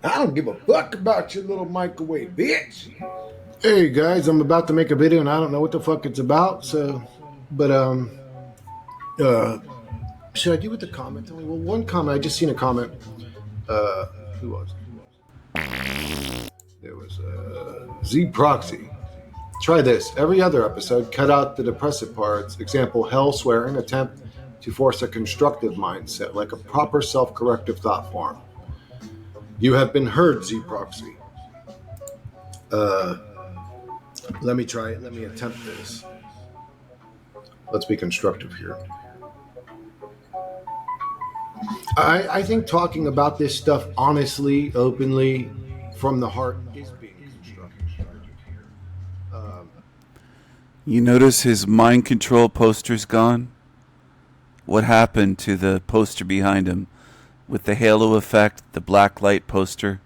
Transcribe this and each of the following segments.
I don't give a fuck about your little microwave, bitch. Hey guys, I'm about to make a video and I don't know what the fuck it's about. But uh, should I do with the comment? Well, one comment I just seen a comment. Uh, who was it? There was Z Proxy. Try this. Every other episode, cut out the depressive parts. Example: hell, swearing, attempt to force a constructive mindset, like a proper self-corrective thought form. You have been heard, Z Proxy. Uh, Let me try it. Let me attempt this. Let's be constructive here. I think talking about this stuff honestly, openly, from the heart is being constructive here. You notice his mind control poster's gone? What happened to the poster behind him with the halo effect, the black light poster?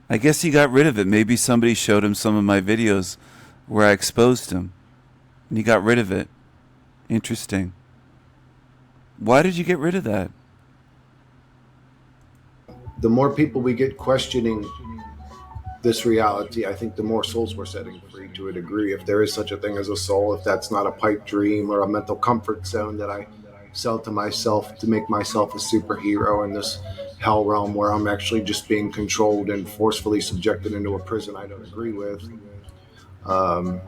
I guess he got rid of it. Maybe somebody showed him some of my videos where I exposed him and he got rid of it. Interesting. Why did you get rid of that? The more people we get questioning this reality, I think the more souls we're setting free to a degree. If there is such a thing as a soul, if that's not a pipe dream or a mental comfort zone that I sell to myself to make myself a superhero in this hell realm where I'm actually just being controlled and forcefully subjected into a prison I don't agree with. Um,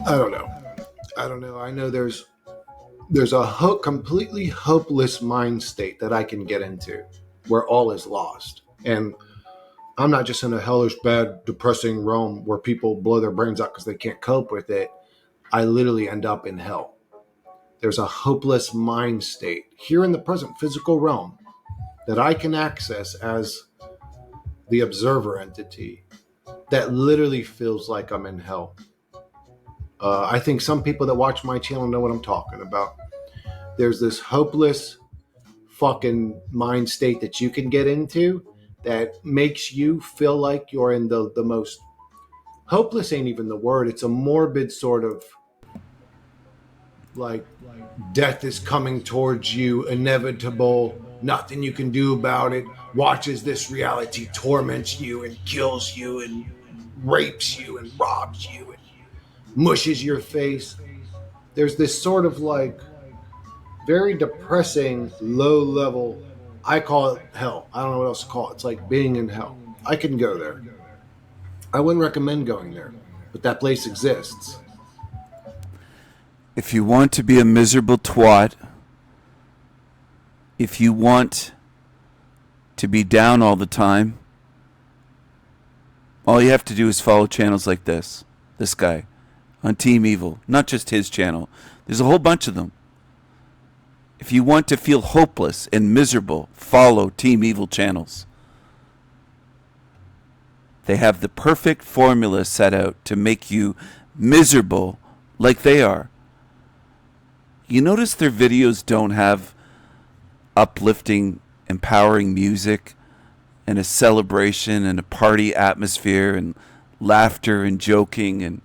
I don't know. I know there's a completely hopeless mind state that I can get into where all is lost. And I'm not just in a hellish, bad, depressing realm where people blow their brains out because they can't cope with it. I literally end up in hell. There's a hopeless mind state here in the present physical realm that I can access as the observer entity that literally feels like I'm in hell. I think some people that watch my channel know what I'm talking about. There's this hopeless fucking mind state that you can get into that makes you feel like you're in the most hopeless ain't even the word. It's a morbid sort of like death is coming towards you, inevitable, nothing you can do about it. Watches this reality torments you and kills you and rapes you and robs you and mushes your face. There's this sort of like very depressing, low level. I call it hell. I don't know what else to call it. It's like being in hell. I can go there. I wouldn't recommend going there, but that place exists. If you want to be a miserable twat, if you want to be down all the time, all you have to do is follow channels like this guy on Team Evil, not just his channel. There's a whole bunch of them. If you want to feel hopeless and miserable, follow Team Evil channels. They have the perfect formula set out to make you miserable like they are. You notice their videos don't have uplifting, empowering music and a celebration and a party atmosphere and laughter and joking and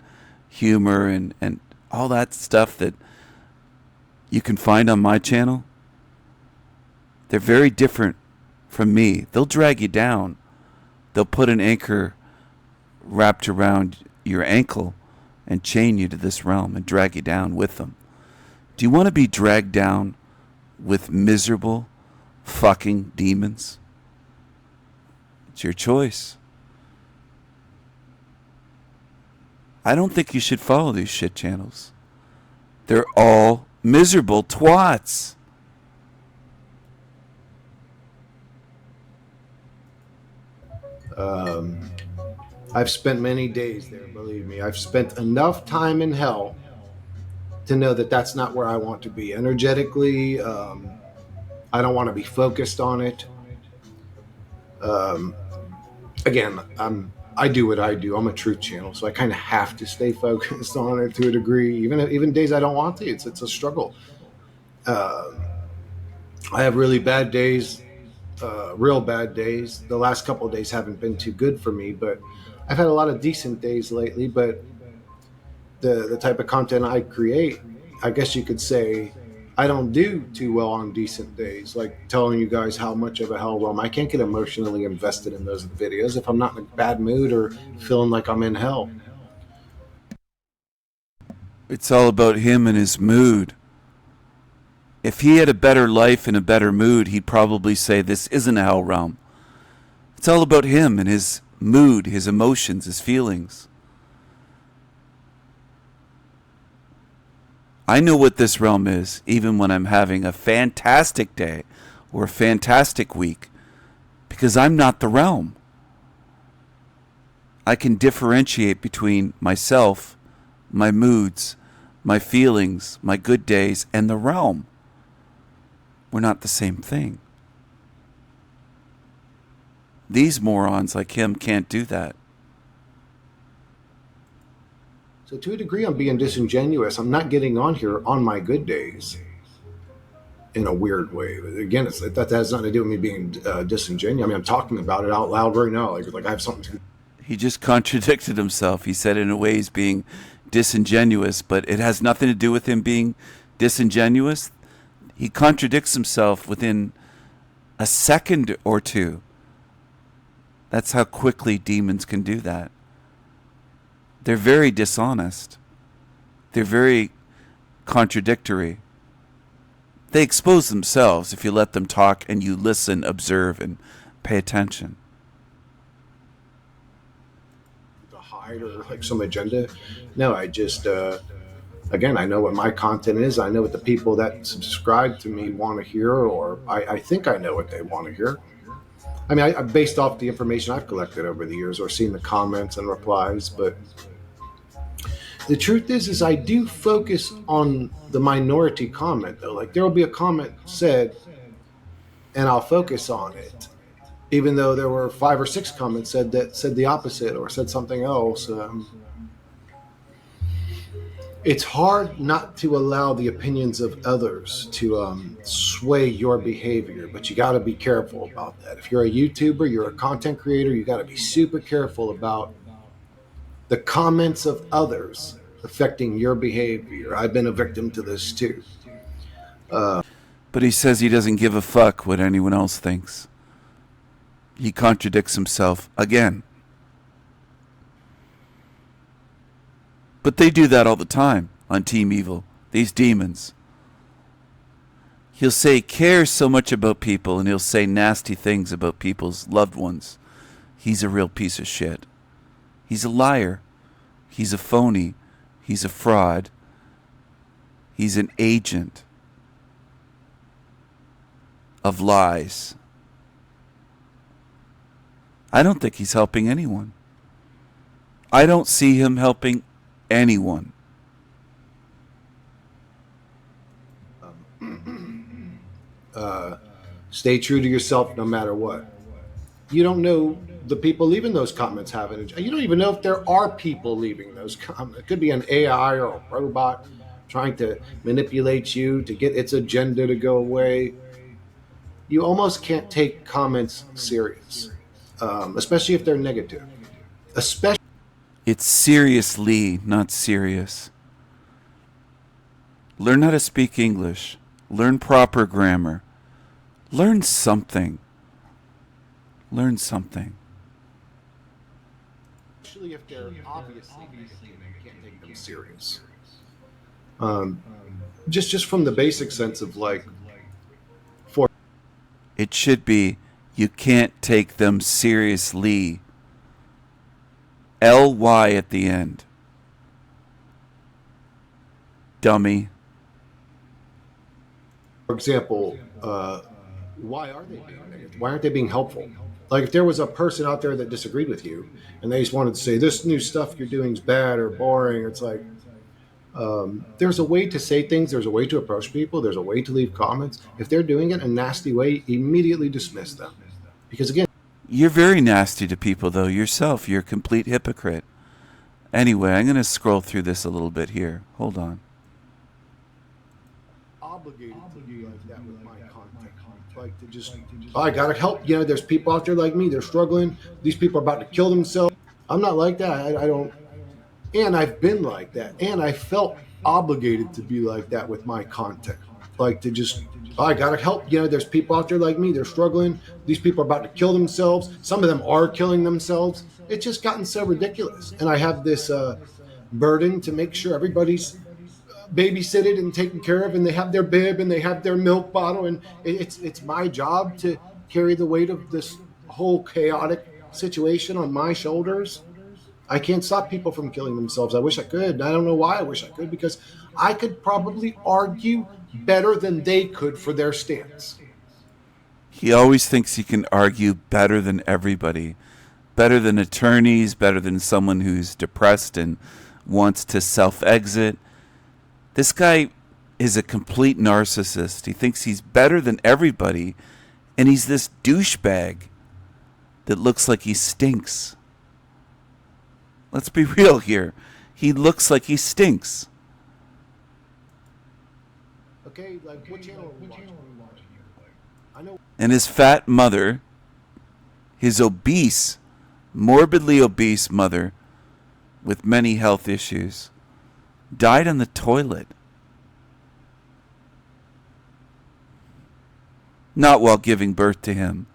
humor and all that stuff that you can find on my channel. They're very different from me. They'll drag you down. They'll put an anchor wrapped around your ankle and chain you to this realm and drag you down with them. Do you want to be dragged down with miserable fucking demons? It's your choice. I don't think you should follow these shit channels. They're all miserable twats. I've spent many days there, believe me. I've spent enough time in hell to know that that's not where I want to be energetically. I don't want to be focused on it. Again, I do what I do. I'm a truth channel, so I kind of have to stay focused on it to a degree. Even days I don't want to, it's a struggle. I have really bad days, real bad days. The last couple of days haven't been too good for me, but I've had a lot of decent days lately. But the type of content I create, I guess you could say, I don't do too well on decent days, like telling you guys how much of a hell realm. I can't get emotionally invested in those videos if I'm not in a bad mood or feeling like I'm in hell. It's all about him and his mood. If he had a better life and a better mood, he'd probably say this isn't a hell realm. It's all about him and his mood, his emotions, his feelings. I know what this realm is, even when I'm having a fantastic day or a fantastic week, because I'm not the realm. I can differentiate between myself, my moods, my feelings, my good days, and the realm. We're not the same thing. These morons like him can't do that. So to a degree, I'm being disingenuous. I'm not getting on here on my good days in a weird way. But again, that has nothing to do with me being disingenuous. I mean, I'm talking about it out loud right now. Like I have something to. He just contradicted himself. He said in a way he's being disingenuous, but it has nothing to do with him being disingenuous. He contradicts himself within a second or two. That's how quickly demons can do that. They're very dishonest. They're very contradictory. They expose themselves if you let them talk and you listen, observe, and pay attention. Hide or like some agenda. No, I just again, I know what my content is. I know what the people that subscribe to me want to hear, or I think I know what they want to hear. I mean, based off the information I've collected over the years or seen the comments and replies. But the truth is I do focus on the minority comment though. Like there will be a comment said, and I'll focus on it, even though there were 5 or 6 comments said the opposite or said something else. It's hard not to allow the opinions of others to sway your behavior, but you got to be careful about that. If you're a YouTuber, you're a content creator, you got to be super careful about the comments of others affecting your behavior. I've been a victim to this too. But he says he doesn't give a fuck what anyone else thinks. He contradicts himself again. But they do that all the time on Team Evil, these demons. He'll say he cares so much about people and he'll say nasty things about people's loved ones. He's a real piece of shit. He's a liar. He's a phony. He's a fraud. He's an agent of lies. I don't think he's helping anyone. I don't see him helping anyone. Stay true to yourself no matter what. You don't know the people leaving those comments having. You don't even know if there are people leaving those comments. It could be an AI or a robot trying to manipulate you to get its agenda to go away. You almost can't take comments serious, especially if they're negative. Especially It's seriously not serious. Learn how to speak English. Learn proper grammar. Learn something. Learn something. if they're obviously negative, you can't take them serious. Just from the basic sense of like, for It should be you can't take them seriously. Ly at the end. Dummy. example, why are they being negative? Why aren't they being helpful? Like if there was a person out there that disagreed with you and they just wanted to say this new stuff you're doing is bad or boring, it's like there's a way to say things, there's a way to approach people, there's a way to leave comments. If they're doing it in a nasty way, immediately dismiss them. Because again, You're very nasty to people, though, yourself. You're a complete hypocrite. Anyway, I'm going to scroll through this a little bit here. Hold on. obligated to be like that with my content. Like to just, oh, I gotta help. You know, there's people out there like me. They're struggling. These people are about to kill themselves. I'm not like that. I don't. And I've been like that. And I felt obligated to be like that with my content. like to just, oh, I gotta help. There's people out there like me. They're struggling. These people are about to kill themselves. Some of them are killing themselves. It's just gotten so ridiculous. And I have this burden to make sure everybody's babysitted and taken care of, and they have their bib and they have their milk bottle, and it's my job to carry the weight of this whole chaotic situation on my shoulders. I can't stop people from killing themselves. I wish I could. I don't know why I wish I could, because I could probably argue better than they could for their stance. He always thinks he can argue better than everybody, better than attorneys, better than someone who's depressed and wants to self exit. This guy is a complete narcissist. He thinks he's better than everybody, and he's this douchebag that looks like he stinks. Let's be real here. He looks like he stinks. Okay, like what channel are we watching? I know. And his fat mother, his obese, morbidly obese mother with many health issues, died on the toilet. Not while giving birth to him.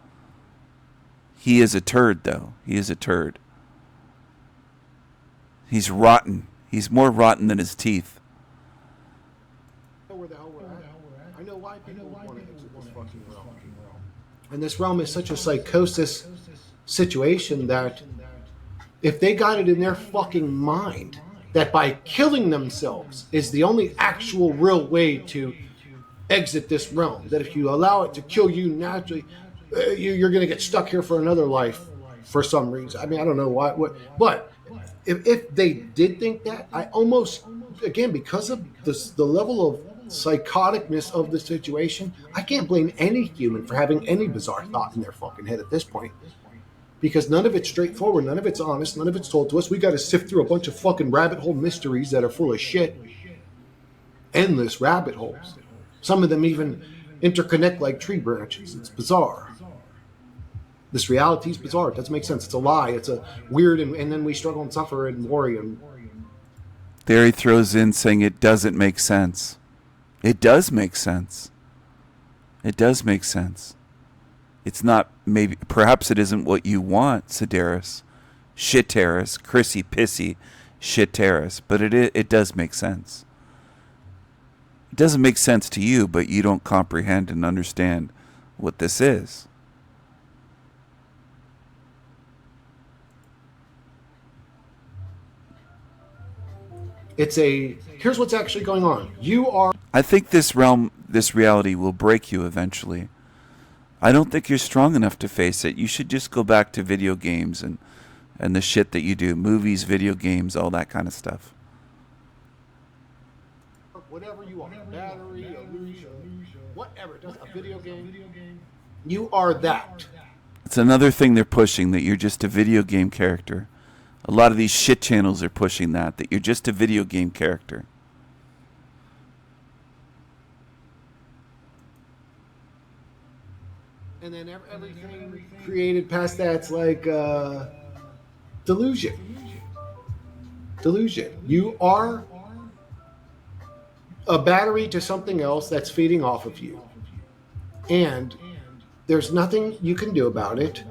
He is a turd, though. He is a turd. He's rotten. He's more rotten than his teeth. I know where the hell we're at. I know why people want to exit this fucking realm. And this realm is such a psychosis situation that if they got it in their fucking mind that by killing themselves is the only actual real way to exit this realm, that if you allow it to kill you naturally, you're going to get stuck here for another life for some reason. I mean, I don't know why, but if they did think that, I almost, again, because of the level of psychoticness of the situation, I can't blame any human for having any bizarre thought in their fucking head at this point. Because none of it's straightforward, none of it's honest, none of it's told to us. We got to sift through a bunch of fucking rabbit hole mysteries that are full of shit. Endless rabbit holes. Some of them even interconnect like tree branches. It's bizarre. This reality is bizarre. It doesn't make sense. It's a lie. It's a weird, and then we struggle and suffer and worry. And There he throws in saying it doesn't make sense. It does make sense. It does make sense. It's not, maybe, perhaps it isn't what you want, Sedaris, Shitaris, Chrissy Pissy, Shitaris, but it does make sense. It doesn't make sense to you, but you don't comprehend and understand what this is. here's what's actually going on. I think this reality will break you eventually. I don't think you're strong enough to face it. You should just go back to video games and the shit that you do. Movies, video games, all that kind of stuff. Whatever you are, battery, illusion, whatever, a video game. You are that. It's another thing they're pushing, that you're just a video game character. A lot of these shit channels are pushing that you're just a video game character. And then everything created past that's like delusion. Delusion. You are a battery to something else that's feeding off of you. And there's nothing you can do about it.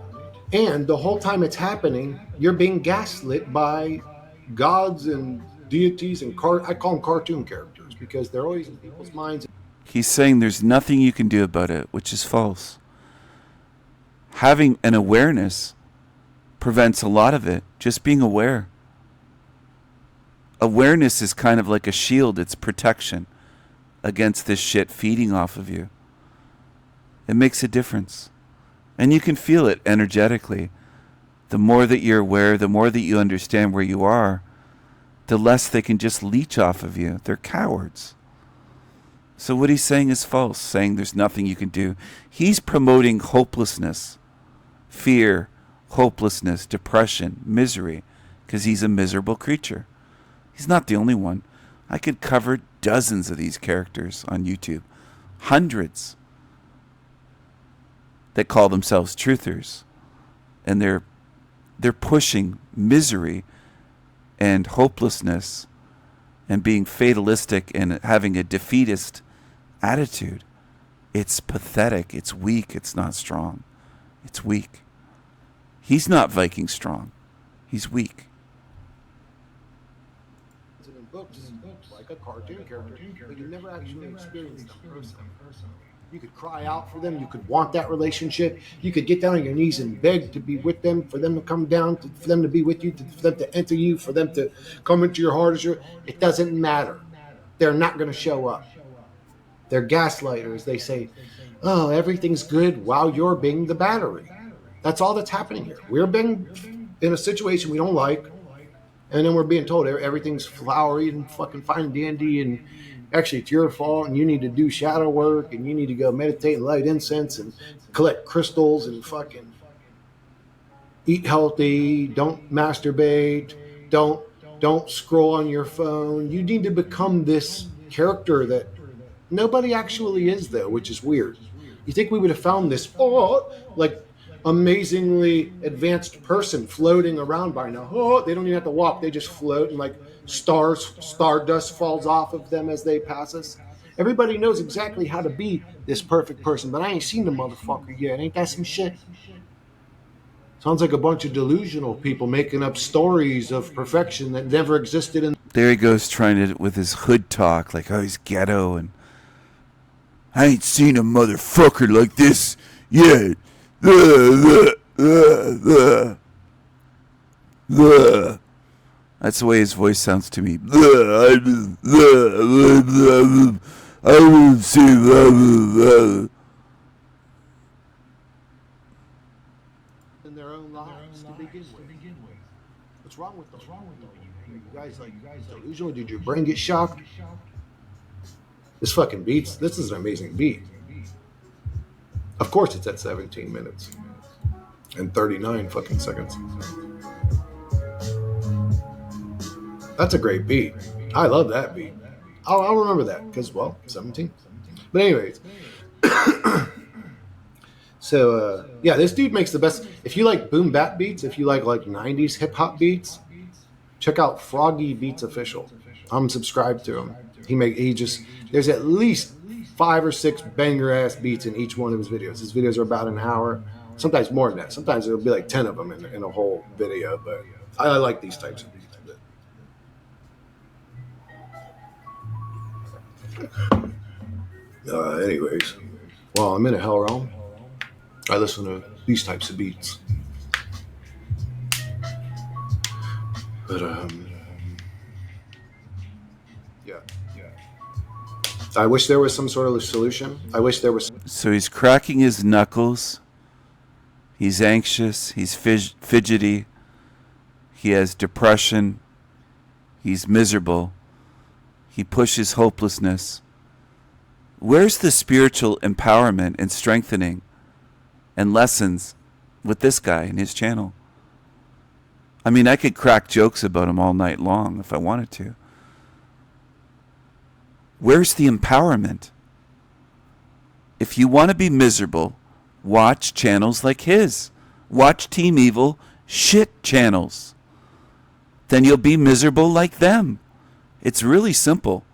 And the whole time it's happening, you're being gaslit by gods and deities and I call them cartoon characters because they're always in people's minds. He's saying there's nothing you can do about it, which is false. Having an awareness prevents a lot of it. Just being aware. Awareness is kind of like a shield. It's protection against this shit feeding off of you. It makes a difference. And you can feel it energetically. The more that you're aware, the more that you understand where you are, the less they can just leech off of you. They're cowards. So what he's saying is false, saying there's nothing you can do. He's promoting hopelessness, fear, hopelessness, depression, misery, because he's a miserable creature. He's not the only one. I could cover dozens of these characters on YouTube. Hundreds that call themselves truthers. And they're pushing misery and hopelessness and being fatalistic and having a defeatist attitude. It's pathetic. It's weak. It's not strong. It's weak. He's not Viking strong. He's weak. in books like a cartoon character, but you never actually experience them personally. You could cry out for them. You could want that relationship. You could get down on your knees and beg to be with them, for them to come down, for them to be with you, for them to enter you, for them to come into your heart. It doesn't matter. They're not going to show up. They're gaslighters. They say, oh, everything's good while you're being the battery. That's all that's happening here. We're being in a situation we don't like, and then we're being told everything's flowery and fucking fine and dandy, and actually it's your fault, and you need to do shadow work, and you need to go meditate and light incense and collect crystals and fucking eat healthy, don't masturbate, don't scroll on your phone. You need to become this character that nobody actually is, though, which is weird. You think we would have found this like amazingly advanced person floating around by now? Oh, they don't even have to walk; they just float, and like stardust falls off of them as they pass us. Everybody knows exactly how to be this perfect person, but I ain't seen the motherfucker yet. Ain't that some shit? Sounds like a bunch of delusional people making up stories of perfection that never existed in. There he goes trying to, with his hood talk, like, oh, he's ghetto, and I ain't seen a motherfucker like this yet. That's the way his voice sounds to me. I will see. In their own lives to begin with. What's wrong with them? You guys like delusional? Did your brain get shocked? This fucking beats. This is an amazing beat. Of course, it's at 17 minutes and 39 fucking seconds. That's a great beat. I love that beat. I'll remember that because, well, 17. But anyways, so yeah, this dude makes the best. If you like boom bap beats, if you like 90s hip hop beats, check out Froggy Beats Official. I'm subscribed to him. There's at least 5 or 6 banger ass beats in each one of his videos. His videos are about an hour, sometimes more than that. Sometimes it'll be like 10 of them in a whole video. But I like these types of beats. Anyways, while I'm in a hell realm, I listen to these types of beats. But yeah. I wish there was some sort of solution. I wish there was. So he's cracking his knuckles. He's anxious. He's fidgety. He has depression. He's miserable. He pushes hopelessness. Where's the spiritual empowerment and strengthening and lessons with this guy and his channel? I mean, I could crack jokes about him all night long if I wanted to. Where's the empowerment? If you want to be miserable, watch channels like his. Watch Team Evil shit channels. Then you'll be miserable like them. It's really simple.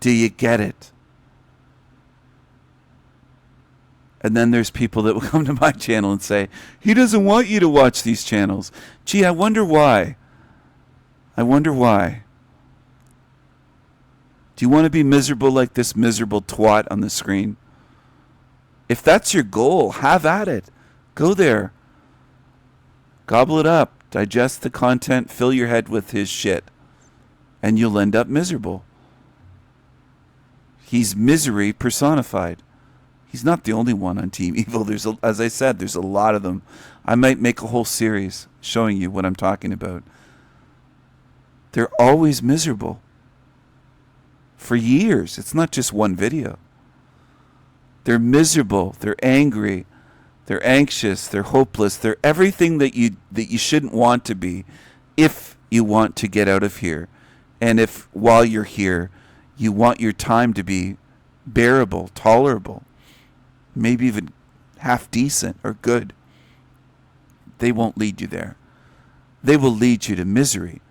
Do you get it? And then there's people that will come to my channel and say, he doesn't want you to watch these channels. Gee, I wonder why. I wonder why. Do you want to be miserable like this miserable twat on the screen? If that's your goal, have at it. Go there. Gobble it up. Digest the content. Fill your head with his shit. And you'll end up miserable. He's misery personified. He's not the only one on Team Evil. As I said, there's a lot of them. I might make a whole series showing you what I'm talking about. They're always miserable. For years. It's not just one video. They're miserable. They're angry. They're anxious. They're hopeless. They're everything that you shouldn't want to be if you want to get out of here. And if while you're here, you want your time to be bearable, tolerable, maybe even half decent or good. They won't lead you there. They will lead you to misery.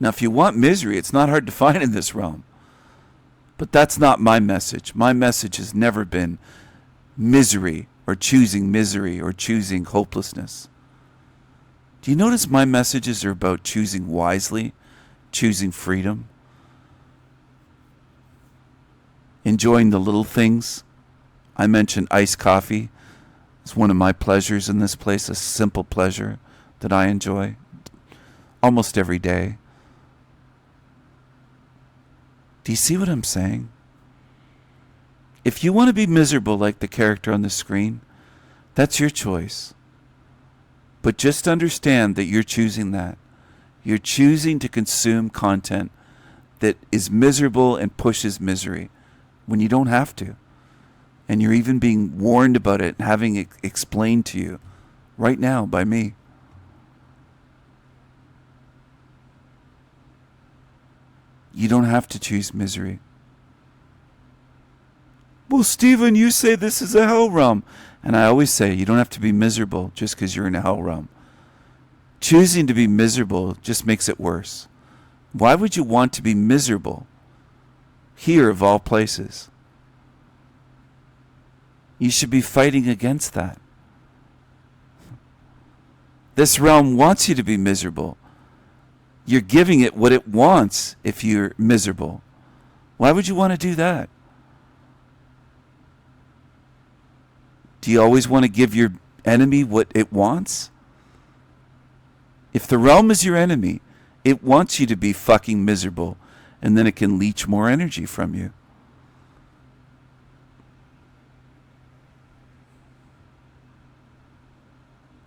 Now, if you want misery, it's not hard to find in this realm. But that's not my message. My message has never been misery or choosing hopelessness. Do you notice my messages are about choosing wisely, choosing freedom, enjoying the little things? I mentioned iced coffee. It's one of my pleasures in this place, a simple pleasure that I enjoy almost every day. Do you see what I'm saying? If you want to be miserable like the character on the screen, that's your choice. But just understand that you're choosing that. You're choosing to consume content that is miserable and pushes misery when you don't have to. And you're even being warned about it and having it explained to you right now by me. You don't have to choose misery. Well, Stephen, you say this is a hell realm. And I always say you don't have to be miserable just because you're in a hell realm. Choosing to be miserable just makes it worse. Why would you want to be miserable here of all places? You should be fighting against that. This realm wants you to be miserable. You're giving it what it wants if you're miserable. Why would you want to do that? Do you always want to give your enemy what it wants? If the realm is your enemy, it wants you to be fucking miserable, and then it can leech more energy from you.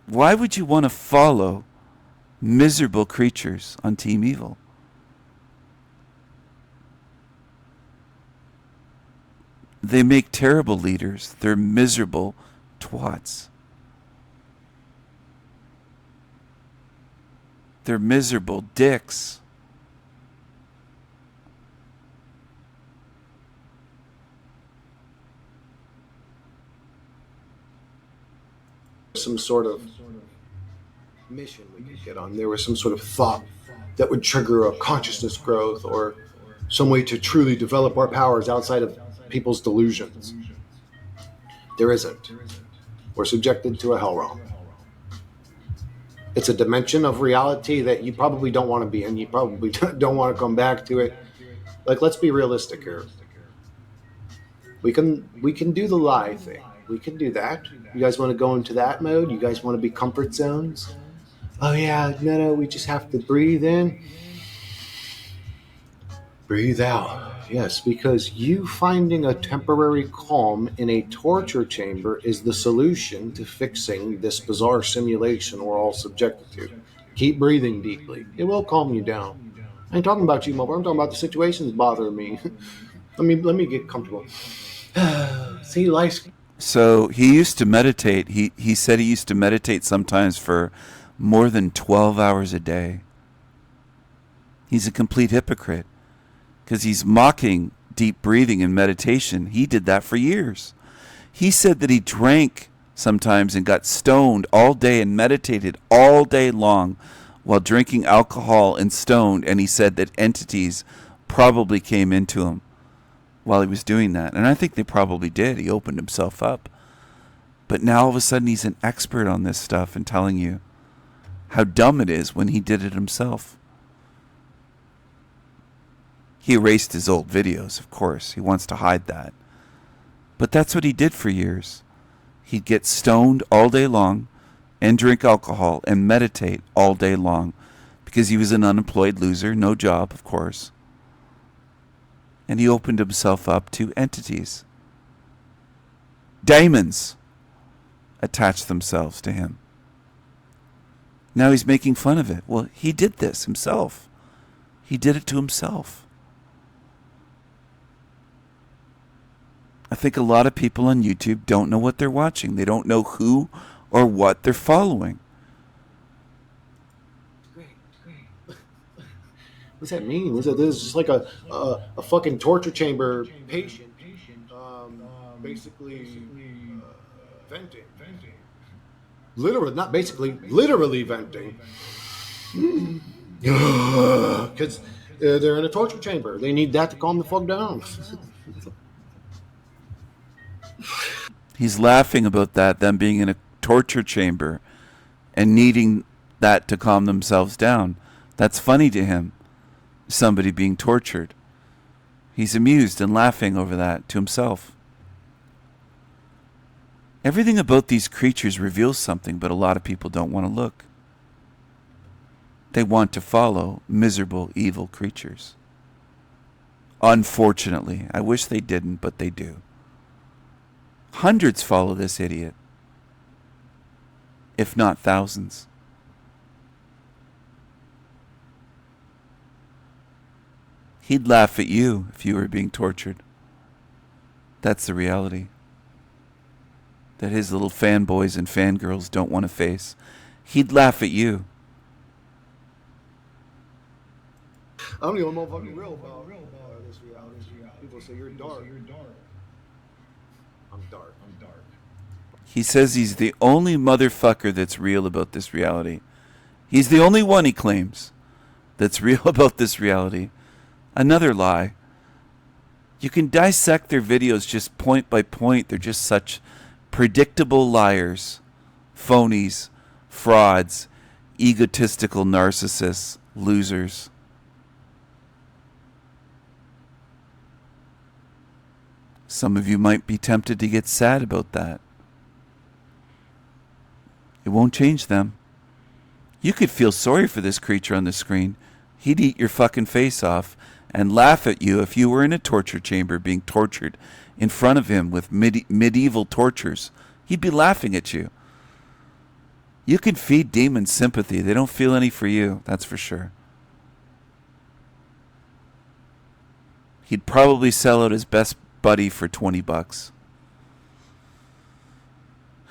Why would you want to follow miserable creatures on Team Evil? They make terrible leaders. They're miserable twats. They're miserable dicks. Some sort of mission we could get on. There was some sort of thought that would trigger a consciousness growth or some way to truly develop our powers outside of people's delusions. There isn't. We're subjected to a hell realm. It's a dimension of reality that you probably don't want to be in. You probably don't want to come back to it. Like, let's be realistic here. We can do the lie thing. We can do that. You guys want to go into that mode? You guys want to be comfort zones? Oh yeah, no, we just have to breathe in, breathe out. Yes, because you finding a temporary calm in a torture chamber is the solution to fixing this bizarre simulation we're all subjected to. Keep breathing deeply. It will calm you down. I ain't talking about you, Mother. I'm talking about the situations bothering me. let me get comfortable. See, life's So he used to meditate. He said he used to meditate sometimes for more than 12 hours a day. He's a complete hypocrite because he's mocking deep breathing and meditation. He did that for years. He said that he drank sometimes and got stoned all day and meditated all day long while drinking alcohol and stoned. And he said that entities probably came into him while he was doing that. And I think they probably did. He opened himself up. But now all of a sudden he's an expert on this stuff and telling you how dumb it is when he did it himself. He erased his old videos, of course. He wants to hide that. But that's what he did for years. He'd get stoned all day long and drink alcohol and meditate all day long because he was an unemployed loser, no job, of course. And he opened himself up to entities. Demons attached themselves to him. Now he's making fun of it. Well, he did this himself. He did it to himself. I think a lot of people on YouTube don't know what they're watching. They don't know who or what they're following. great. What's that mean? This is just like a fucking torture chamber patient, basically venting. Literally, not basically, literally venting. Because they're in a torture chamber. They need that to calm the fuck down. He's laughing about that, them being in a torture chamber and needing that to calm themselves down. That's funny to him, somebody being tortured. He's amused and laughing over that to himself. Everything about these creatures reveals something, but a lot of people don't want to look. They want to follow miserable, evil creatures. Unfortunately, I wish they didn't, but they do. Hundreds follow this idiot, if not thousands. He'd laugh at you if you were being tortured. That's the reality that his little fanboys and fangirls don't want to face. He'd laugh at you. I'm the only motherfucking real about this reality. People say you're dark. I'm dark. He says he's the only motherfucker that's real about this reality. He's the only one, he claims, that's real about this reality. Another lie. You can dissect their videos just point by point. They're just such predictable liars, phonies, frauds, egotistical narcissists, losers. Some of you might be tempted to get sad about that. It won't change them. You could feel sorry for this creature on the screen. He'd eat your fucking face off and laugh at you if you were in a torture chamber being tortured in front of him with medieval tortures. He'd be laughing at you. You can feed demons sympathy. They don't feel any for you, that's for sure. He'd probably sell out his best buddy for $20.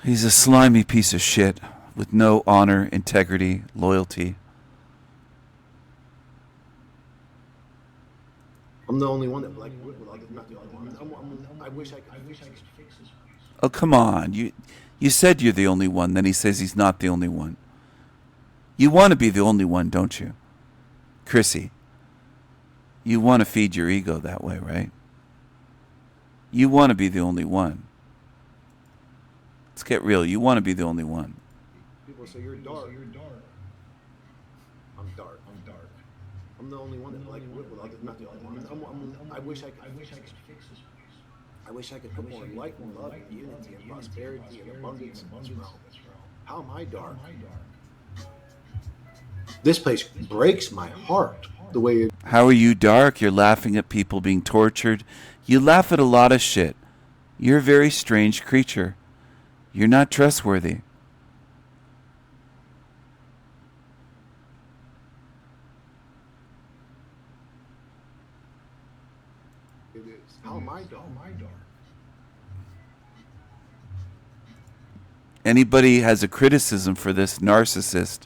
He's a slimy piece of shit with no honor, integrity, loyalty. I'm the only one that like. Not the only one. I wish I could fix this. Oh, come on. You said you're the only one. Then he says he's not the only one. You want to be the only one, don't you? Chrissy, you want to feed your ego that way, right? You want to be the only one. Let's get real. You want to be the only one. People say you're dark. I'm dark. I'm the only one that like. Not the only one. I wish I could fix this. I wish I could put more light and love and unity and prosperity and abundance in this realm. How am I dark? This place breaks my heart the way it. How are you dark? You're laughing at people being tortured. You laugh at a lot of shit. You're a very strange creature. You're not trustworthy. It is. How am I dark? Anybody has a criticism for this narcissist,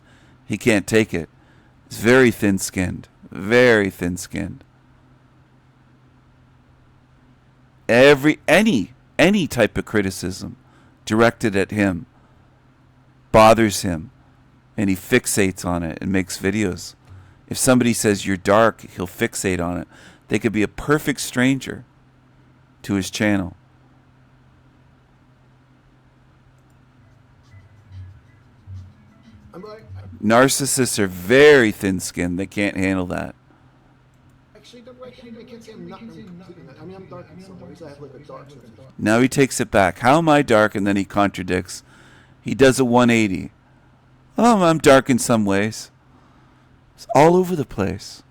he can't take it. He's very thin-skinned. Very thin-skinned. Any type of criticism directed at him bothers him, and he fixates on it and makes videos. If somebody says you're dark, he'll fixate on it. They could be a perfect stranger to his channel. Narcissists are very thin-skinned. They can't handle that. Actually, I can't say I'm not completely. I mean, I'm dark in some ways. I have like a dark sense of. Now he takes it back. How am I dark? And then he contradicts. He does a 180. Oh, I'm dark in some ways. It's all over the place.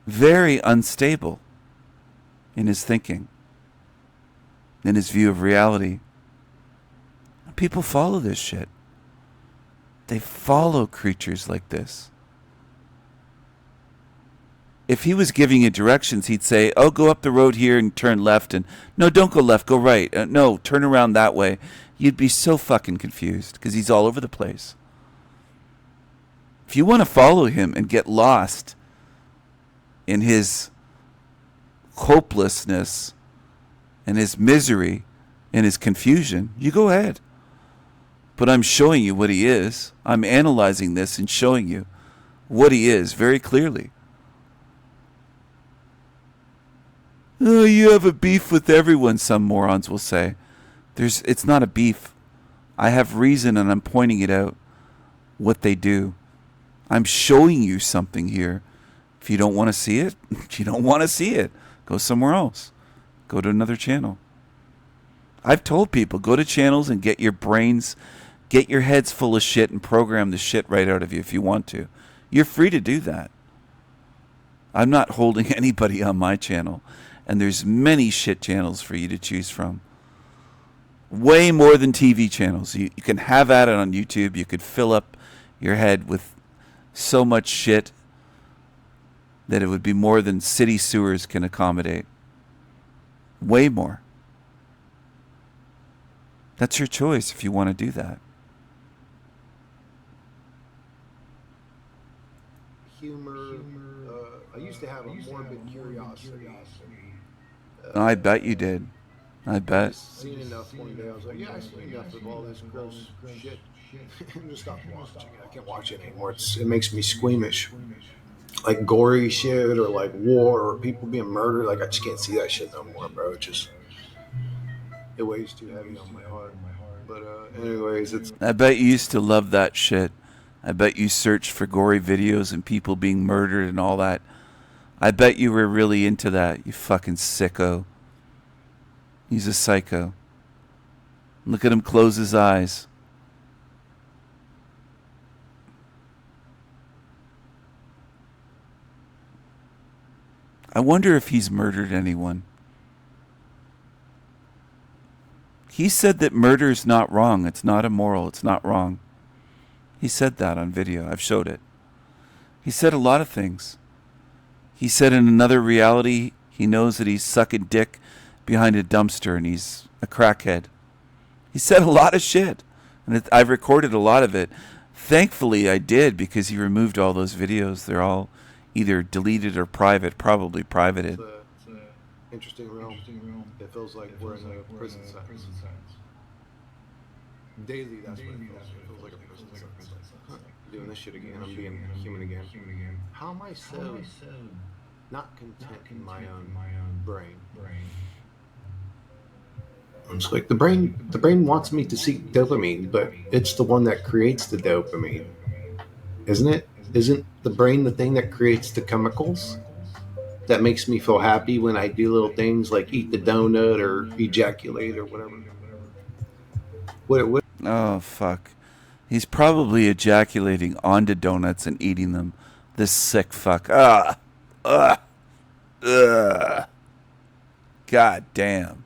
Very unstable in his thinking, in his view of reality. People follow this shit. They follow creatures like this. If he was giving you directions, he'd say, oh, go up the road here and turn left. And no, don't go left, go right. No, turn around that way. You'd be so fucking confused because he's all over the place. If you want to follow him and get lost in his hopelessness and his misery and his confusion, you go ahead. But I'm showing you what he is. I'm analyzing this and showing you what he is very clearly. Oh, you have a beef with everyone, some morons will say. It's not a beef. I have reason and I'm pointing it out, what they do. I'm showing you something here. If you don't want to see it, you don't want to see it. Go somewhere else. Go to another channel. I've told people, go to channels and get your heads full of shit and program the shit right out of you if you want to. You're free to do that. I'm not holding anybody on my channel. And there's many shit channels for you to choose from. Way more than TV channels. You can have at it on YouTube. You could fill up your head with so much shit that it would be more than city sewers can accommodate. Way more. That's your choice if you want to do that. Humor. I used to have a morbid curiosity. I bet you did. I bet. Just seen enough one day. I was like, yeah, I've seen enough of all this gross shit. And just stopped watching it. I can't watch it anymore. It makes me squeamish. Like gory shit or like war or people being murdered. Like I just can't see that shit no more, bro. It weighs too heavy on my heart. But anyways, I bet you used to love that shit. I bet you searched for gory videos and people being murdered and all that. I bet you were really into that, you fucking sicko. He's a psycho. Look at him close his eyes. I wonder if he's murdered anyone. He said that murder is not wrong. It's not immoral. It's not wrong. He said that on video. I've showed it. He said a lot of things. He said in another reality, he knows that he's sucking dick behind a dumpster and he's a crackhead. He said a lot of shit. And I've recorded a lot of it. Thankfully, I did because he removed all those videos. They're all either deleted or private, probably privated. it's an interesting realm. It feels like we're in a prison sentence. Daily, that's what it feels. It feels like a prison sentence. Huh, doing this shit again. I'm being human again. How am I so not content in my own brain? It's like the brain wants me to seek dopamine, but it's the one that creates the dopamine, isn't it? Isn't the brain the thing that creates the chemicals that makes me feel happy when I do little things like eat the donut or ejaculate or whatever? What Oh, fuck. He's probably ejaculating onto donuts and eating them. This sick fuck. God damn.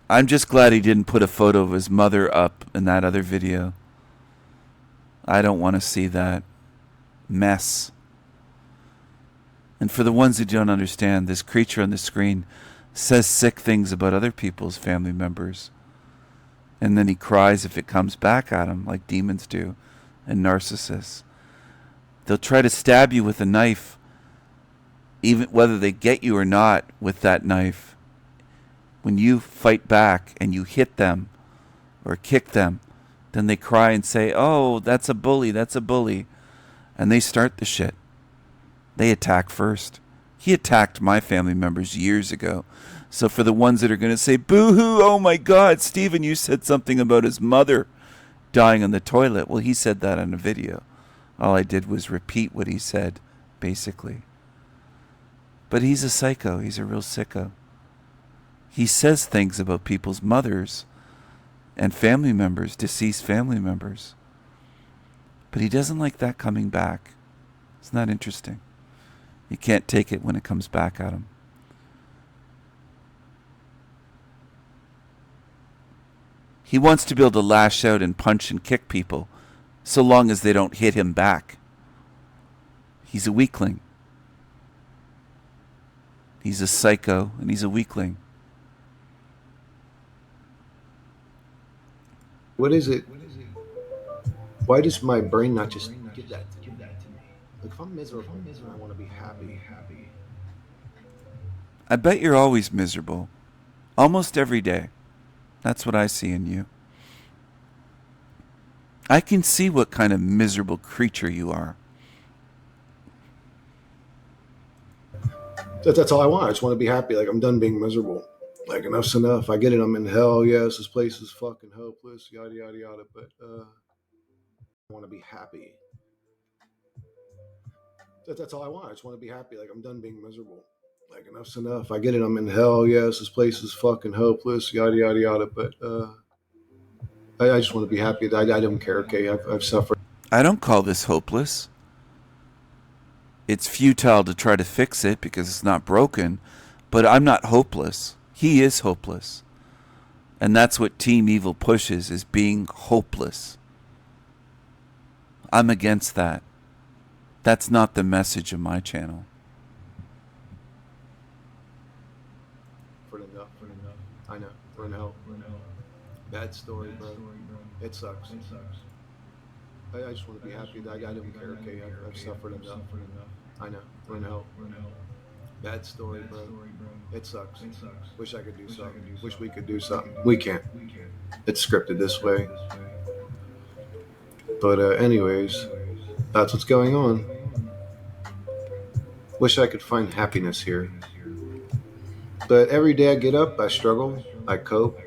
I'm just glad he didn't put a photo of his mother up in that other video. I don't want to see that mess. And for the ones who don't understand, this creature on the screen says sick things about other people's family members. And then he cries if it comes back at him, like demons do, and narcissists. They'll try to stab you with a knife, even whether they get you or not with that knife. When you fight back and you hit them or kick them, then they cry and say, oh, that's a bully, that's a bully. And they start the shit. They attack first. He attacked my family members years ago. So for the ones that are going to say, boo-hoo, oh my God, Stephen, you said something about his mother dying on the toilet. Well, he said that on a video. All I did was repeat what he said, basically. But he's a psycho. He's a real sicko. He says things about people's mothers and family members, deceased family members. But he doesn't like that coming back. It's not interesting. You can't take it when it comes back at him. He wants to be able to lash out and punch and kick people so long as they don't hit him back. He's a weakling. He's a psycho and he's a weakling. What is it? Why does my brain not just give that to me? Like if I'm miserable, I want to be happy. I bet you're always miserable. Almost every day. That's what I see in you. I can see what kind of miserable creature you are. That's all I want. I just want to be happy. Like, I'm done being miserable. Like, enough's enough. I get it. I'm in hell. Yes, this place is fucking hopeless. Yada yada yada. But I want to be happy. That's all I want. I just want to be happy. Like, I'm done being miserable. Like, enough's enough. I get it. I'm in hell. Yes, this place is fucking hopeless. Yada yada yada. But I just want to be happy. I don't care. Okay, I've suffered. I don't call this hopeless. It's futile to try to fix it because it's not broken, but I'm not hopeless. He is hopeless. And that's what Team Evil pushes, is being hopeless. I'm against that. That's not the message of my channel. Enough. I know. We're in hell. Bad story, bro. It sucks. I just want to be happy. I don't care. Okay, I've suffered enough. I know. We're in hell. Bad story, bro. It sucks. Wish I could do something. Wish we could do something. We can't. It's scripted this way. But anyways, that's what's going on. Wish I could find happiness here. But every day I get up, I struggle. I cope.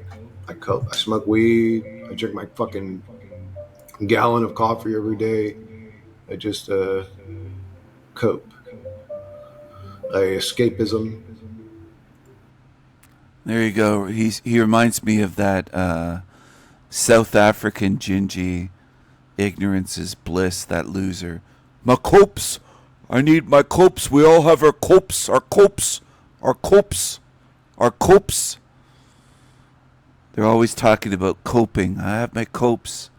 I smoke weed. I drink my fucking gallon of coffee every day. I just cope. Escapism. There you go. He reminds me of that South African Gingy, ignorance is bliss, that loser. My copes. I need my copes. We all have our copes. Our copes. Our copes. Our copes. They're always talking about coping. I have my copes.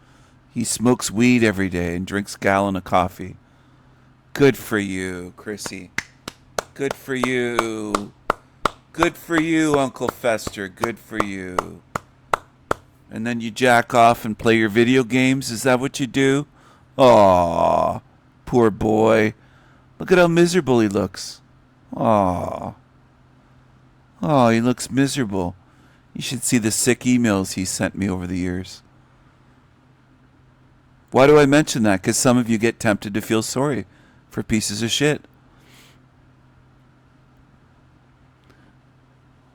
He smokes weed every day and drinks a gallon of coffee. Good for you, Chrissy. Good for you. Good for you, Uncle Fester. Good for you. And then you jack off and play your video games? Is that what you do? Aw, poor boy. Look at how miserable he looks. Aw. Oh, he looks miserable. You should see the sick emails he sent me over the years. Why do I mention that? Because some of you get tempted to feel sorry for pieces of shit.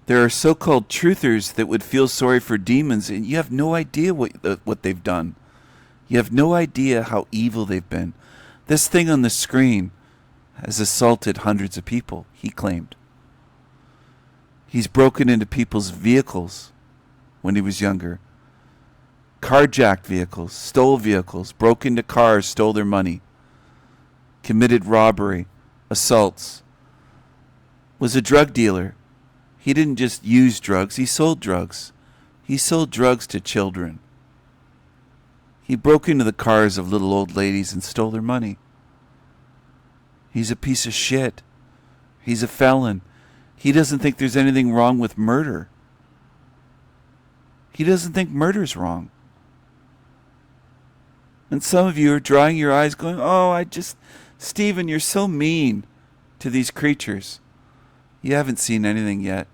There are so-called truthers that would feel sorry for demons, and you have no idea what they've done. You have no idea how evil they've been. This thing on the screen has assaulted hundreds of people, he claimed. He's broken into people's vehicles when he was younger. Carjacked vehicles, stole vehicles, broke into cars, stole their money, committed robbery, assaults, was a drug dealer. He didn't just use drugs, he sold drugs. He sold drugs to children. He broke into the cars of little old ladies and stole their money. He's a piece of shit. He's a felon. He doesn't think there's anything wrong with murder. He doesn't think murder's wrong. And some of you are drying your eyes going, Stephen, you're so mean to these creatures. You haven't seen anything yet.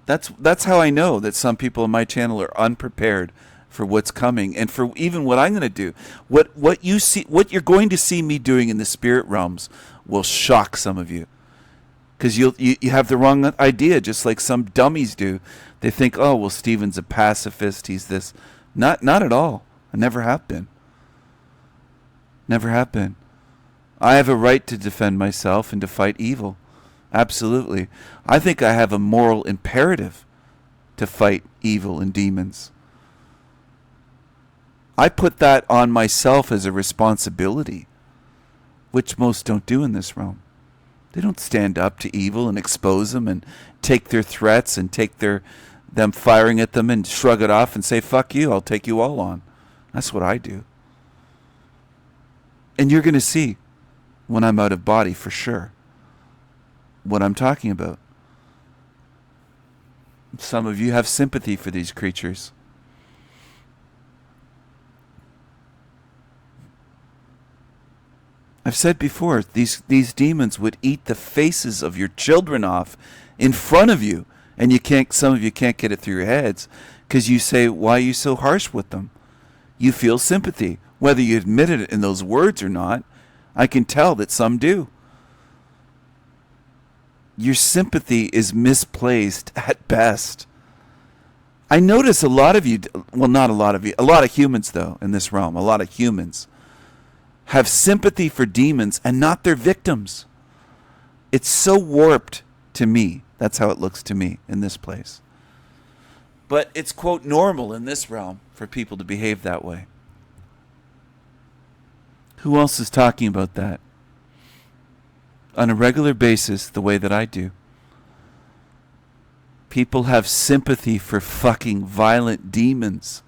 That's how I know that some people on my channel are unprepared for what's coming and for even what I'm going to do. What you're going to see me doing in the spirit realms will shock some of you. Because you have the wrong idea, just like some dummies do. They think, oh, well, Stephen's a pacifist. He's this. Not at all. I never have been. Never have been. I have a right to defend myself and to fight evil. Absolutely. I think I have a moral imperative to fight evil and demons. I put that on myself as a responsibility, which most don't do in this realm. They don't stand up to evil and expose them and take their threats and take them firing at them and shrug it off and say, fuck you, I'll take you all on. That's what I do. And you're going to see when I'm out of body for sure what I'm talking about. Some of you have sympathy for these creatures. I've said before, these demons would eat the faces of your children off in front of you, and some of you can't get it through your heads because you say, why are you so harsh with them? You feel sympathy, whether you admit it in those words or not. I can tell that some do. your sympathy is misplaced at best. I notice a lot of you, well, not a lot of you, a lot of humans, though, in this realm, a lot of humans have sympathy for demons and not their victims. It's so warped to me. That's how it looks to me in this place. But it's, quote, normal in this realm for people to behave that way. Who else is talking about that on a regular basis the way that I do? People have sympathy for fucking violent demons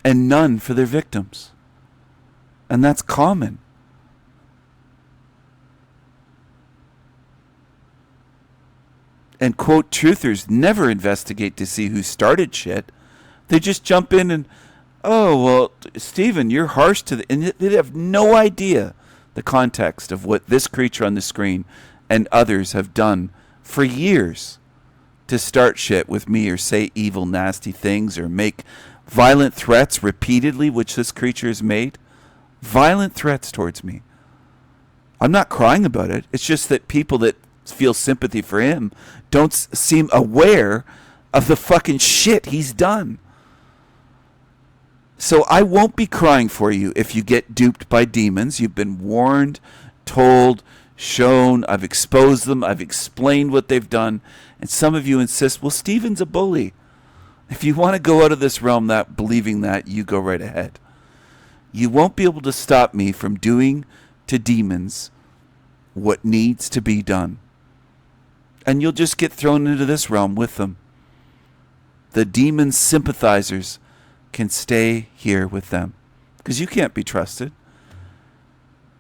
and none for their victims. And that's common. And, quote, truthers never investigate to see who started shit. They just jump in and, oh, well, Stephen, you're harsh to the... And they have no idea the context of what this creature on the screen and others have done for years to start shit with me or say evil, nasty things or make violent threats repeatedly, which this creature has made. Violent threats towards me. I'm not crying about it. It's just that people that feel sympathy for him don't seem aware of the fucking shit he's done. So I won't be crying for you if you get duped by demons. You've been warned, told, shown. I've exposed them. I've explained what they've done. And some of you insist, well, Stephen's a bully. If you want to go out of this realm that believing that, you go right ahead. You won't be able to stop me from doing to demons what needs to be done. And you'll just get thrown into this realm with them. The demon sympathizers can stay here with them. Because you can't be trusted.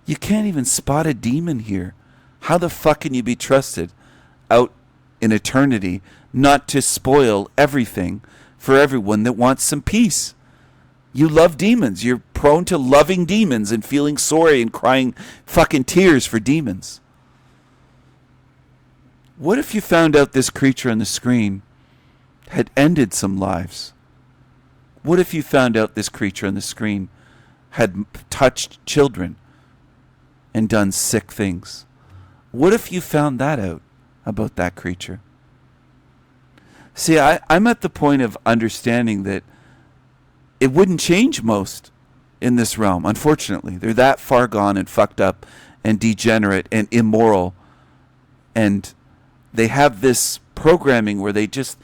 You can't even spot a demon here. How the fuck can you be trusted out in eternity not to spoil everything for everyone that wants some peace? You love demons. You're prone to loving demons and feeling sorry and crying fucking tears for demons. What if you found out this creature on the screen had ended some lives? What if you found out this creature on the screen had touched children and done sick things? What if you found that out about that creature? See, I'm at the point of understanding that it wouldn't change most in this realm, unfortunately. They're that far gone and fucked up and degenerate and immoral. And they have this programming where they just...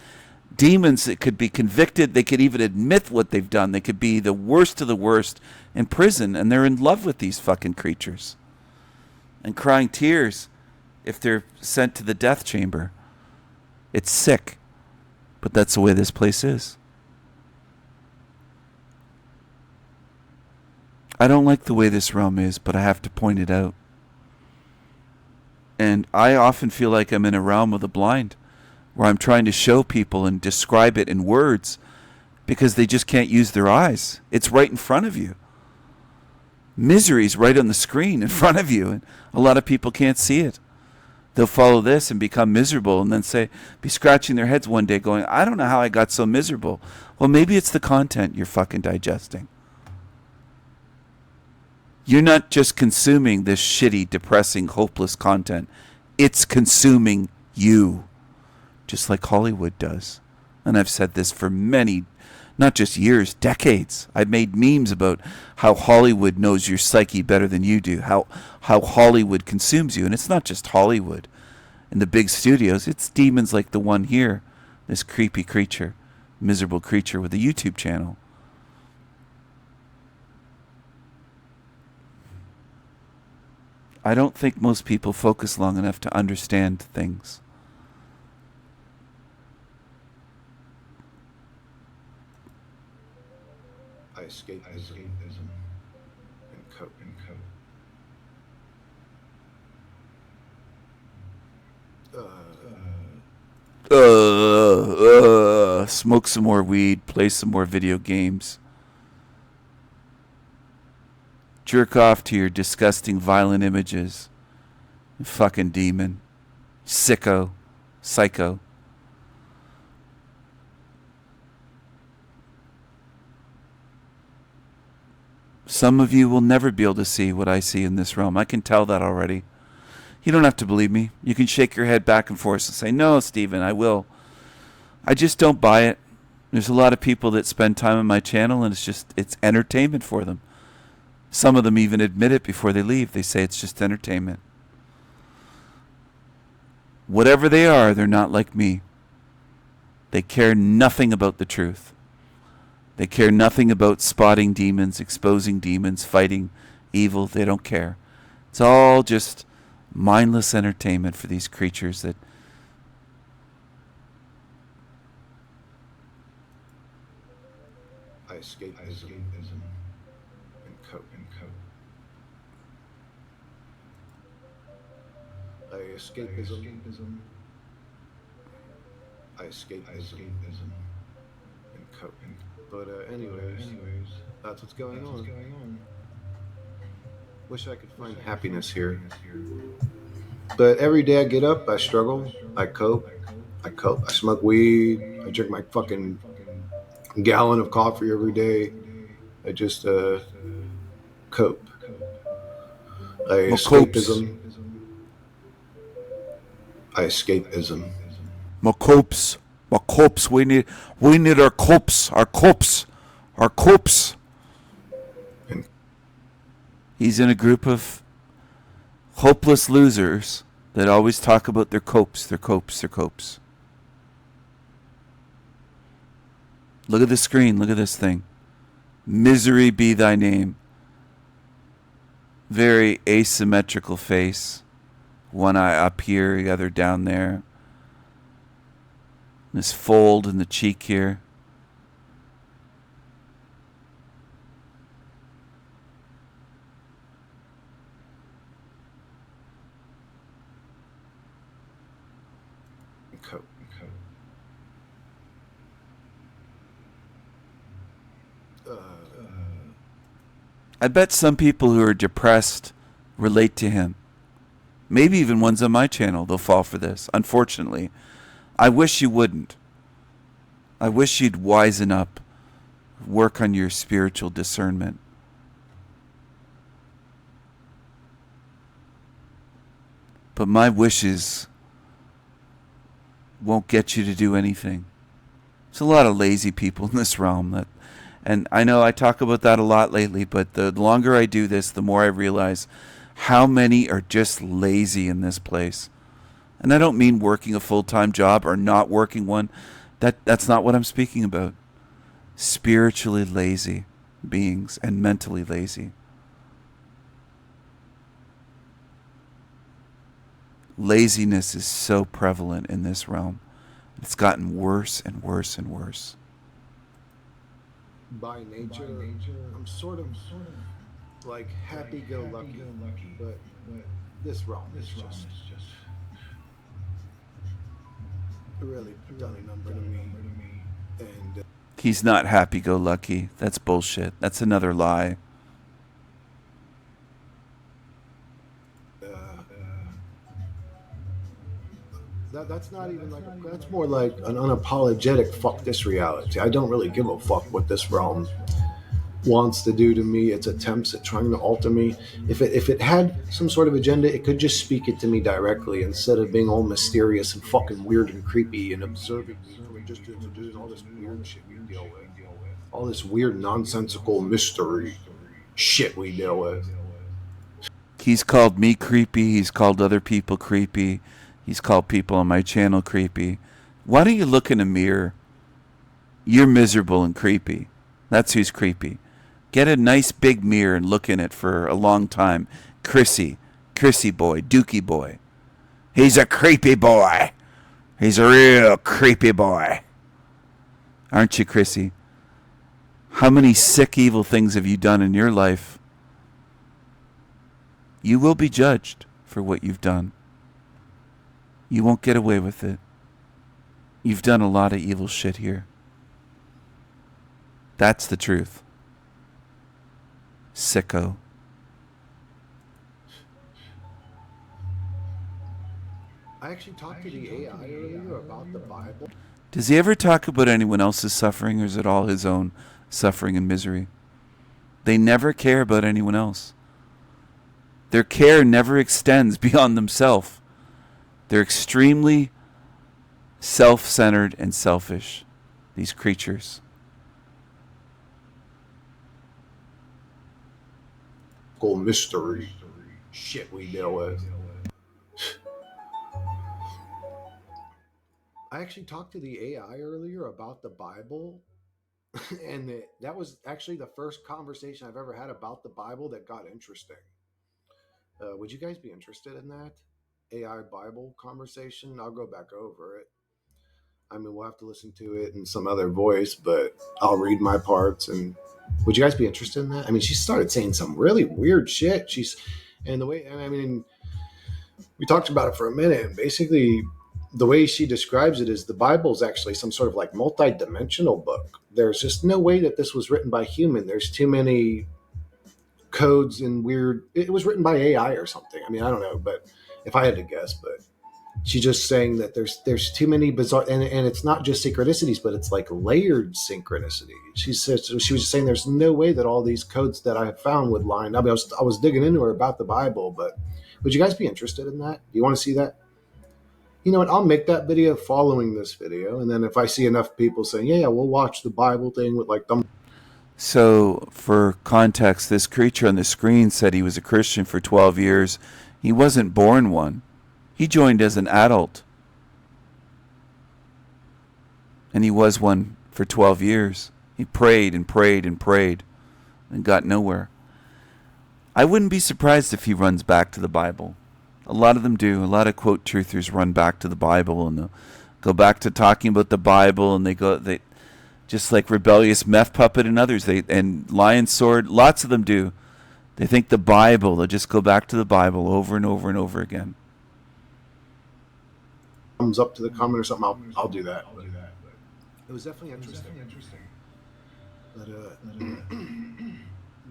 Demons that could be convicted, they could even admit what they've done. They could be the worst of the worst in prison, and they're in love with these fucking creatures. And crying tears if they're sent to the death chamber. It's sick, but that's the way this place is. I don't like the way this realm is, but I have to point it out. And I often feel like I'm in a realm of the blind, where I'm trying to show people and describe it in words because they just can't use their eyes. It's right in front of you. Misery's right on the screen in front of you, and a lot of people can't see it. They'll follow this and become miserable and then be scratching their heads one day going, I don't know how I got so miserable. Well, maybe it's the content you're fucking digesting. You're not just consuming this shitty, depressing, hopeless content. It's consuming you. Just like Hollywood does. And I've said this for many, not just years, decades. I've made memes about how Hollywood knows your psyche better than you do, how Hollywood consumes you. And it's not just Hollywood. In the big studios, it's demons like the one here, this creepy creature, miserable creature with a YouTube channel. I don't think most people focus long enough to understand things. Escapism and cope. Smoke some more weed, play some more video games. Jerk off to your disgusting violent images. You fucking demon. Sicko. Psycho. Some of you will never be able to see what I see in this realm. I can tell that already. You don't have to believe me. You can shake your head back and forth and say, no, Stephen, I will. I just don't buy it. There's a lot of people that spend time on my channel, and it's entertainment for them. Some of them even admit it before they leave. They say it's just entertainment. Whatever they are, they're not like me. They care nothing about the truth. They care nothing about spotting demons, exposing demons, fighting evil. They don't care. It's all just mindless entertainment for these creatures that escapism and cope. Escapism and cope. But anyways, that's what's going on. Wish I could find happiness here. But every day I get up, I struggle, I cope. I smoke weed, I drink my fucking gallon of coffee every day. I just cope. Escapism. my copes. We need our copes. And He's in a group of hopeless losers that always talk about their copes. Look at the screen. Look at this thing. Misery be thy name. Very asymmetrical face. One eye up here, the other down there. This fold in the cheek here. cope. I bet some people who are depressed relate to him. Maybe even ones on my channel, they'll fall for this. Unfortunately, I wish you wouldn't. I wish you'd wisen up, work on your spiritual discernment. But my wishes won't get you to do anything. There's a lot of lazy people in this realm and I know I talk about that a lot lately, but the longer I do this, the more I realize how many are just lazy in this place. And I don't mean working a full-time job or not working one. That's not what I'm speaking about. Spiritually lazy beings and mentally lazy. Laziness is so prevalent in this realm. It's gotten worse and worse and worse. By nature, I'm sort of like happy-go-lucky, but this realm is just really done a number to me. And He's not happy-go-lucky. That's bullshit. That's another lie. that's not even like that's more like an unapologetic fuck this reality. I don't really give a fuck what this realm wants to do to me, its attempts at trying to alter me. If it had some sort of agenda, it could just speak it to me directly instead of being all mysterious and fucking weird and creepy and observing me from just doing all this weird shit we deal with. All this weird nonsensical mystery shit we deal with. He's called me creepy. He's called other people creepy. He's called people on my channel creepy. Why don't you look in a mirror? You're miserable and creepy. That's who's creepy. Get a nice big mirror and look in it for a long time. Chrissy boy, Dookie boy. He's a creepy boy. He's a real creepy boy. Aren't you, Chrissy? How many sick, evil things have you done in your life? You will be judged for what you've done. You won't get away with it. You've done a lot of evil shit here. That's the truth. Sicko. I actually talked to the AI earlier about the Bible. Does he ever talk about anyone else's suffering, or is it all his own suffering and misery? They never care about anyone else. Their care never extends beyond themselves. They're extremely self-centered and selfish, these creatures. Mystery shit we deal with. I actually talked to the AI earlier about the Bible, and that was actually the first conversation I've ever had about the Bible that got interesting. Would you guys be interested in that AI Bible conversation? I'll go back over it. I mean, we'll have to listen to it in some other voice, but I'll read my parts. And would you guys be interested in that? I mean, she started saying some really weird shit. And the way, and I mean, we talked about it for a minute. And basically, the way she describes it is the Bible is actually some sort of like multi-dimensional book. There's just no way that this was written by human. There's too many codes and weird. It was written by AI or something. I mean, I don't know, but if I had to guess, but she's just saying that there's too many bizarre, and it's not just synchronicities, but it's like layered synchronicity. She says, she was just saying there's no way that all these codes that I have found would line up. I was digging into her about the Bible, but would you guys be interested in that? Do you want to see that? You know what? I'll make that video following this video, and then if I see enough people saying, yeah, we'll watch the Bible thing with like them. So, for context, this creature on the screen said he was a Christian for 12 years. He wasn't born one. He joined as an adult. And he was one for 12 years. He prayed and prayed and prayed and got nowhere. I wouldn't be surprised if he runs back to the Bible. A lot of them do. A lot of quote truthers run back to the Bible and they'll go back to talking about the Bible, and they just like Rebellious Meth Puppet and others, and Lion Sword, lots of them do. They think the Bible, they'll just go back to the Bible over and over and over again. Thumbs up to the comment or something, I'll do that. But it was definitely interesting. But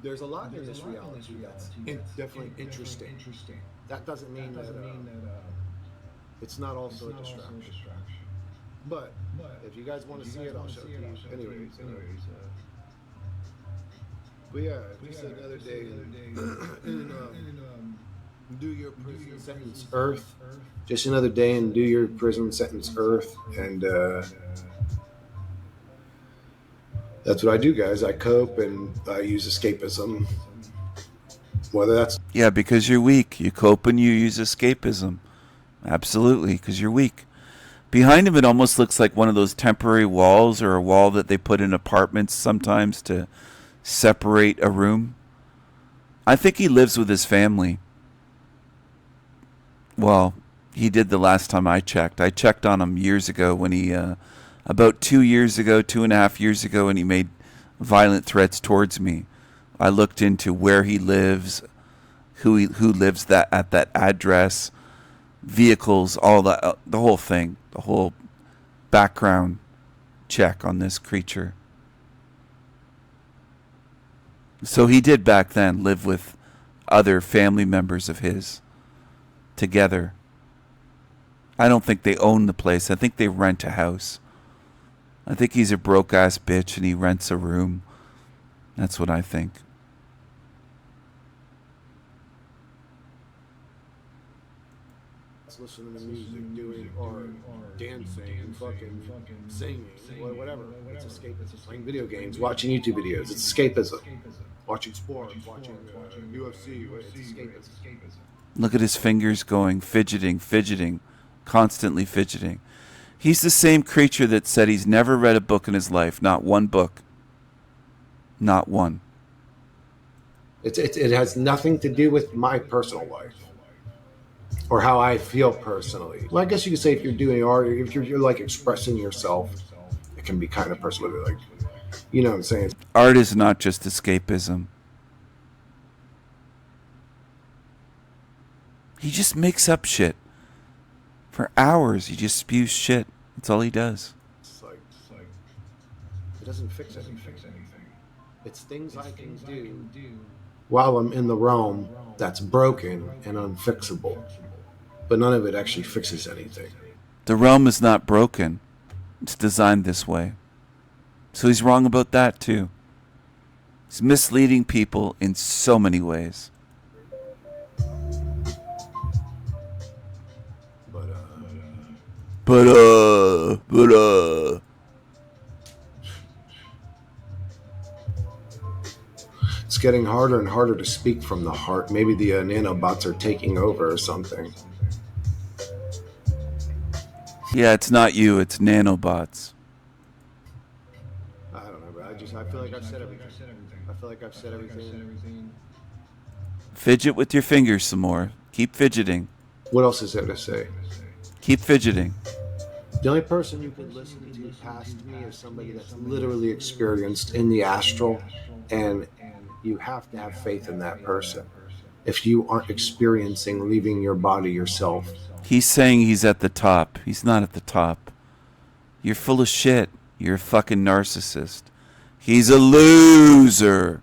there's a lot in this reality that's definitely interesting. That doesn't mean that it's not also a distraction. But if you guys want to see it, I'll show it to you. Anyways. But yeah, just another day in do your prison sentence Earth. Just another day and do your prison sentence Earth. And that's what I do, guys. I cope and I use escapism. Whether that's... Yeah, because you're weak. You cope and you use escapism. Absolutely, because you're weak. Behind him, it almost looks like one of those temporary walls, or a wall that they put in apartments sometimes to separate a room. I think he lives with his family. Well, he did the last time I checked. I checked on him years ago when he, about 2 years ago, 2.5 years ago, and he made violent threats towards me. I looked into where he lives, who lives at that address, vehicles, all that, the whole thing, the whole background check on this creature. So he did back then live with other family members of his together. I don't think they own the place. I think they rent a house. I think he's a broke-ass bitch and he rents a room. That's what I think. Listening to music, doing art, dancing, and fucking singing, whatever. It's escapism. Playing video games, watching YouTube videos. It's escapism. Watching sports, watching UFC. It's escapism. Look at his fingers going, fidgeting, constantly fidgeting. He's the same creature that said he's never read a book in his life. Not one book. Not one. It has nothing to do with my personal life or how I feel personally. Well, I guess you could say if you're doing art, if you're like expressing yourself, it can be kind of personal. Like, you know what I'm saying? Art is not just escapism. He just makes up shit. For hours, he just spews shit. That's all he does. It's like it doesn't fix anything. It's things I can do while I'm in the realm that's broken and unfixable. But none of it actually fixes anything. The realm is not broken. It's designed this way. So he's wrong about that too. He's misleading people in so many ways. But, uh. It's getting harder and harder to speak from the heart. Maybe the nanobots are taking over or something. Yeah, it's not you, it's nanobots. I don't know, but I feel like I've said everything. I feel like I've said everything. Fidget with your fingers some more. Keep fidgeting. What else is there to say? Keep fidgeting. The only person you could listen to past me is somebody that's literally experienced in the astral, and you have to have faith in that person. If you aren't experiencing leaving your body yourself, He's saying he's at the top. He's not at the top. You're full of shit. You're a fucking narcissist. He's a loser.